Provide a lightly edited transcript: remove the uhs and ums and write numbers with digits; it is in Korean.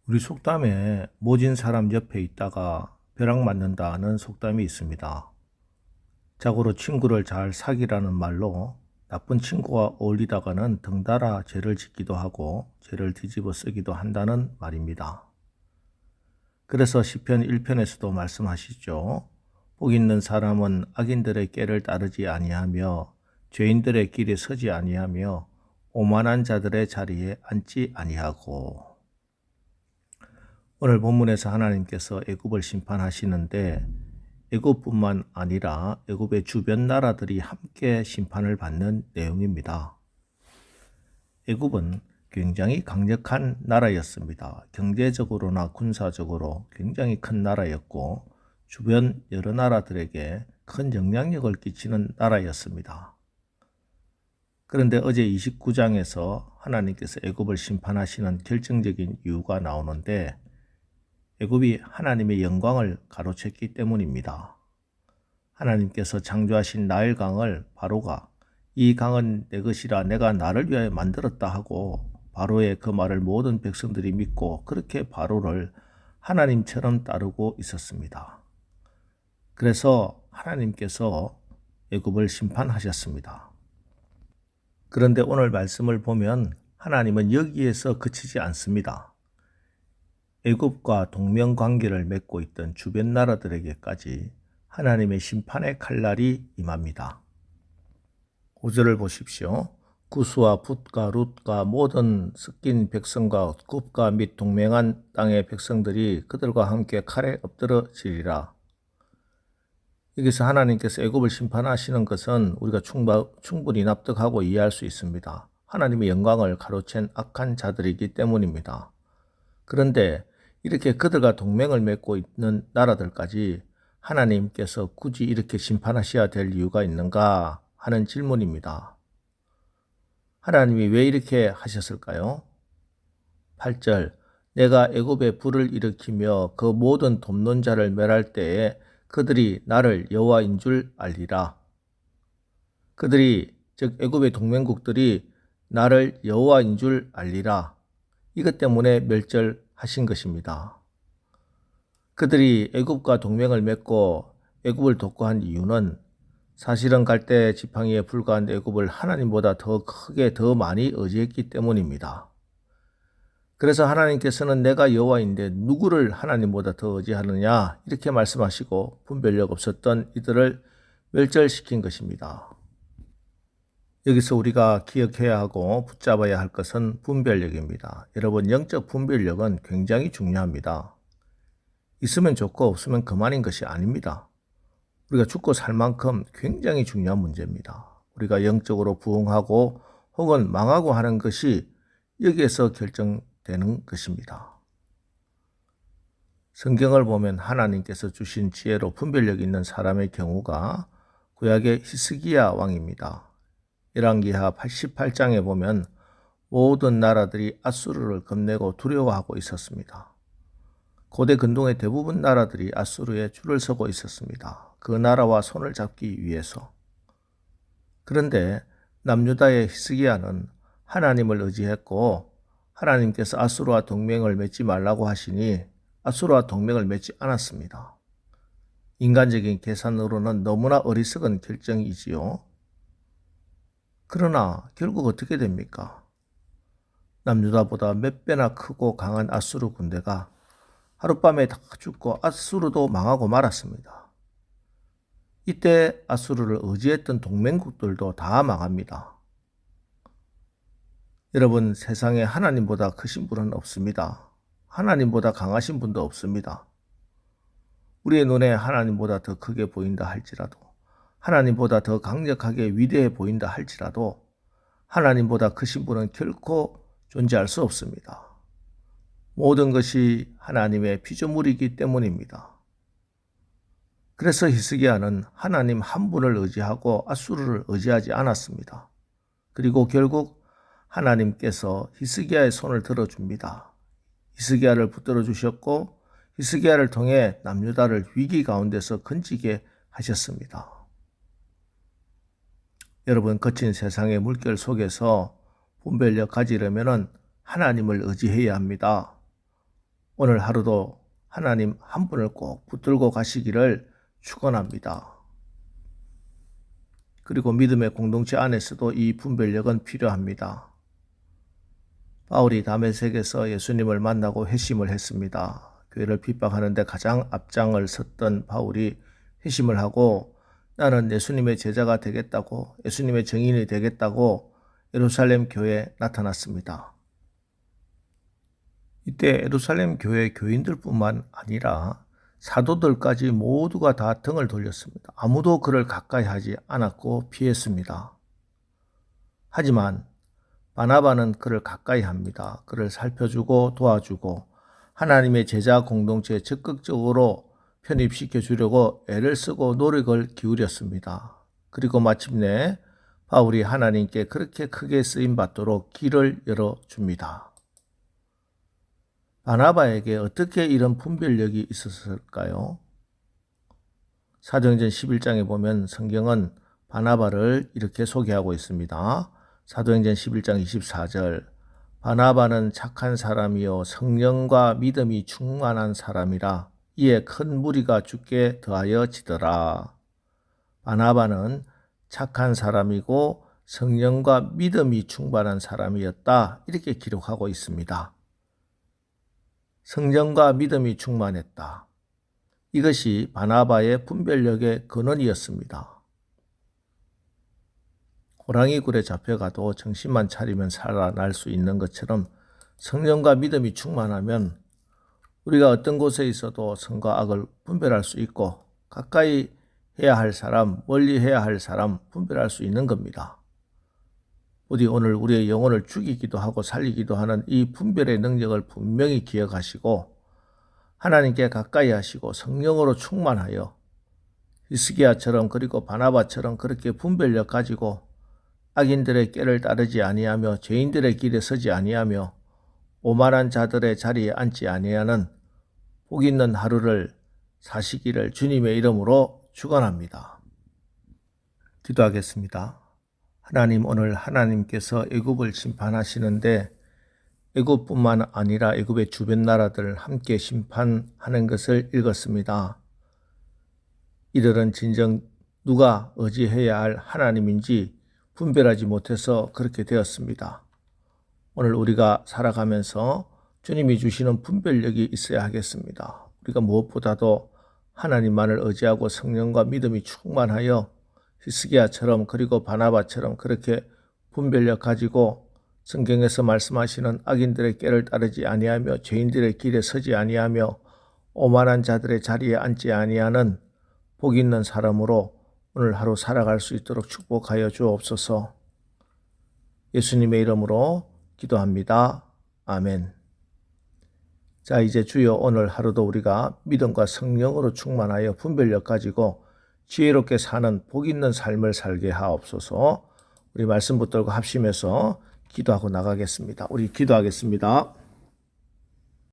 우리 속담에 모진 사람 옆에 있다가 벼락 맞는다는 속담이 있습니다. 자고로 친구를 잘 사귀라는 말로 나쁜 친구와 어울리다가는 덩달아 죄를 짓기도 하고 죄를 뒤집어 쓰기도 한다는 말입니다. 그래서 시편 1편에서도 말씀하시죠. 복 있는 사람은 악인들의 꾀를 따르지 아니하며 죄인들의 길에 서지 아니하며 오만한 자들의 자리에 앉지 아니하고. 오늘 본문에서 하나님께서 애굽을 심판하시는데 애굽뿐만 아니라 애굽의 주변 나라들이 함께 심판을 받는 내용입니다. 애굽은 굉장히 강력한 나라였습니다. 경제적으로나 군사적으로 굉장히 큰 나라였고 주변 여러 나라들에게 큰 영향력을 끼치는 나라였습니다. 그런데 어제 29장에서 하나님께서 애굽을 심판하시는 결정적인 이유가 나오는데 애굽이 하나님의 영광을 가로챘기 때문입니다. 하나님께서 창조하신 나일강을 바로가 이 강은 내 것이라 내가 나를 위하여 만들었다 하고 바로의 그 말을 모든 백성들이 믿고 그렇게 바로를 하나님처럼 따르고 있었습니다. 그래서 하나님께서 애굽을 심판하셨습니다. 그런데 오늘 말씀을 보면 하나님은 여기에서 그치지 않습니다. 애굽과 동명 관계를 맺고 있던 주변 나라들에게까지 하나님의 심판의 칼날이 임합니다. 5절을 보십시오. 구스와 붓과 룻과 모든 섞인 백성과 굽과 및 동맹한 땅의 백성들이 그들과 함께 칼에 엎드러지리라. 여기서 하나님께서 애굽을 심판하시는 것은 우리가 충분히 납득하고 이해할 수 있습니다. 하나님의 영광을 가로챈 악한 자들이기 때문입니다. 그런데 이렇게 그들과 동맹을 맺고 있는 나라들까지 하나님께서 굳이 이렇게 심판하셔야 될 이유가 있는가 하는 질문입니다. 하나님이 왜 이렇게 하셨을까요? 8절 내가 애굽에 불을 일으키며 그 모든 돕는 자를 멸할 때에 그들이 나를 여호와인 줄 알리라. 그들이 즉 애굽의 동맹국들이 나를 여호와인 줄 알리라. 이것 때문에 멸절하신 것입니다. 그들이 애굽과 동맹을 맺고 애굽을 돕고 한 이유는 사실은 갈대 지팡이에 불과한 애굽을 하나님보다 더 크게 더 많이 의지했기 때문입니다. 그래서 하나님께서는 내가 여호와인데 누구를 하나님보다 더 의지하느냐 이렇게 말씀하시고 분별력 없었던 이들을 멸절시킨 것입니다. 여기서 우리가 기억해야 하고 붙잡아야 할 것은 분별력입니다. 여러분, 영적 분별력은 굉장히 중요합니다. 있으면 좋고 없으면 그만인 것이 아닙니다. 우리가 죽고 살 만큼 굉장히 중요한 문제입니다. 우리가 영적으로 부흥하고 혹은 망하고 하는 것이 여기에서 결정되는 것입니다. 성경을 보면 하나님께서 주신 지혜로 분별력 있는 사람의 경우가 구약의 히스기야 왕입니다. 열왕기하 88장에 보면 모든 나라들이 아수르를 겁내고 두려워하고 있었습니다. 고대 근동의 대부분 나라들이 아수르에 줄을 서고 있었습니다. 그 나라와 손을 잡기 위해서. 그런데 남유다의 히스기야는 하나님을 의지했고 하나님께서 아수르와 동맹을 맺지 말라고 하시니 아수르와 동맹을 맺지 않았습니다. 인간적인 계산으로는 너무나 어리석은 결정이지요. 그러나 결국 어떻게 됩니까? 남유다보다 몇 배나 크고 강한 아수르 군대가 하룻밤에 다 죽고 아수르도 망하고 말았습니다. 이때 아수르를 의지했던 동맹국들도 다 망합니다. 여러분, 세상에 하나님보다 크신 분은 없습니다. 하나님보다 강하신 분도 없습니다. 우리의 눈에 하나님보다 더 크게 보인다 할지라도, 하나님보다 더 강력하게 위대해 보인다 할지라도 하나님보다 크신 분은 결코 존재할 수 없습니다. 모든 것이 하나님의 피조물이기 때문입니다. 그래서 히스기야는 하나님 한 분을 의지하고 아수르를 의지하지 않았습니다. 그리고 결국 하나님께서 히스기야의 손을 들어줍니다. 히스기야를 붙들어 주셨고 히스기야를 통해 남유다를 위기 가운데서 건지게 하셨습니다. 여러분, 거친 세상의 물결 속에서 분별력 가지려면 하나님을 의지해야 합니다. 오늘 하루도 하나님 한 분을 꼭 붙들고 가시기를 축원합니다. 그리고 믿음의 공동체 안에서도 이 분별력은 필요합니다. 바울이 다메섹에서 예수님을 만나고 회심을 했습니다. 교회를 핍박하는데 가장 앞장을 섰던 바울이 회심을 하고 나는 예수님의 제자가 되겠다고, 예수님의 증인이 되겠다고 예루살렘 교회에 나타났습니다. 이때 예루살렘 교회 교인들뿐만 아니라 사도들까지 모두가 다 등을 돌렸습니다. 아무도 그를 가까이 하지 않았고 피했습니다. 하지만 바나바는 그를 가까이 합니다. 그를 살펴주고 도와주고 하나님의 제자 공동체에 적극적으로 편입시켜 주려고 애를 쓰고 노력을 기울였습니다. 그리고 마침내 바울이 하나님께 그렇게 크게 쓰임받도록 길을 열어줍니다. 바나바에게 어떻게 이런 분별력이 있었을까요? 사도행전 11장에 보면 성경은 바나바를 이렇게 소개하고 있습니다. 사도행전 11장 24절 바나바는 착한 사람이요 성령과 믿음이 충만한 사람이라 이에 큰 무리가 주께 더하여 지더라. 바나바는 착한 사람이고 성령과 믿음이 충만한 사람이었다. 이렇게 기록하고 있습니다. 성령과 믿음이 충만했다. 이것이 바나바의 분별력의 근원이었습니다. 호랑이 굴에 잡혀가도 정신만 차리면 살아날 수 있는 것처럼 성령과 믿음이 충만하면 우리가 어떤 곳에 있어도 선과 악을 분별할 수 있고 가까이 해야 할 사람, 멀리 해야 할 사람 분별할 수 있는 겁니다. 부디 오늘 우리의 영혼을 죽이기도 하고 살리기도 하는 이 분별의 능력을 분명히 기억하시고 하나님께 가까이 하시고 성령으로 충만하여 히스기야처럼 그리고 바나바처럼 그렇게 분별력 가지고 악인들의 꾀를 따르지 아니하며 죄인들의 길에 서지 아니하며 오만한 자들의 자리에 앉지 아니하는 복 있는 하루를 사시기를 주님의 이름으로 축원합니다. 기도하겠습니다. 하나님, 오늘 하나님께서 애굽을 심판하시는데 애굽뿐만 아니라 애굽의 주변 나라들을 함께 심판하는 것을 읽었습니다. 이들은 진정 누가 의지해야 할 하나님인지 분별하지 못해서 그렇게 되었습니다. 오늘 우리가 살아가면서 주님이 주시는 분별력이 있어야 하겠습니다. 우리가 무엇보다도 하나님만을 의지하고 성령과 믿음이 충만하여 히스기야처럼 그리고 바나바처럼 그렇게 분별력 가지고 성경에서 말씀하시는 악인들의 꾀를 따르지 아니하며 죄인들의 길에 서지 아니하며 오만한 자들의 자리에 앉지 아니하는 복 있는 사람으로 오늘 하루 살아갈 수 있도록 축복하여 주옵소서. 예수님의 이름으로 기도합니다. 아멘. 자, 이제 주여 오늘 하루도 우리가 믿음과 성령으로 충만하여 분별력 가지고 지혜롭게 사는 복 있는 삶을 살게 하옵소서. 우리 말씀 붙들고 합심해서 기도하고 나가겠습니다. 우리 기도하겠습니다.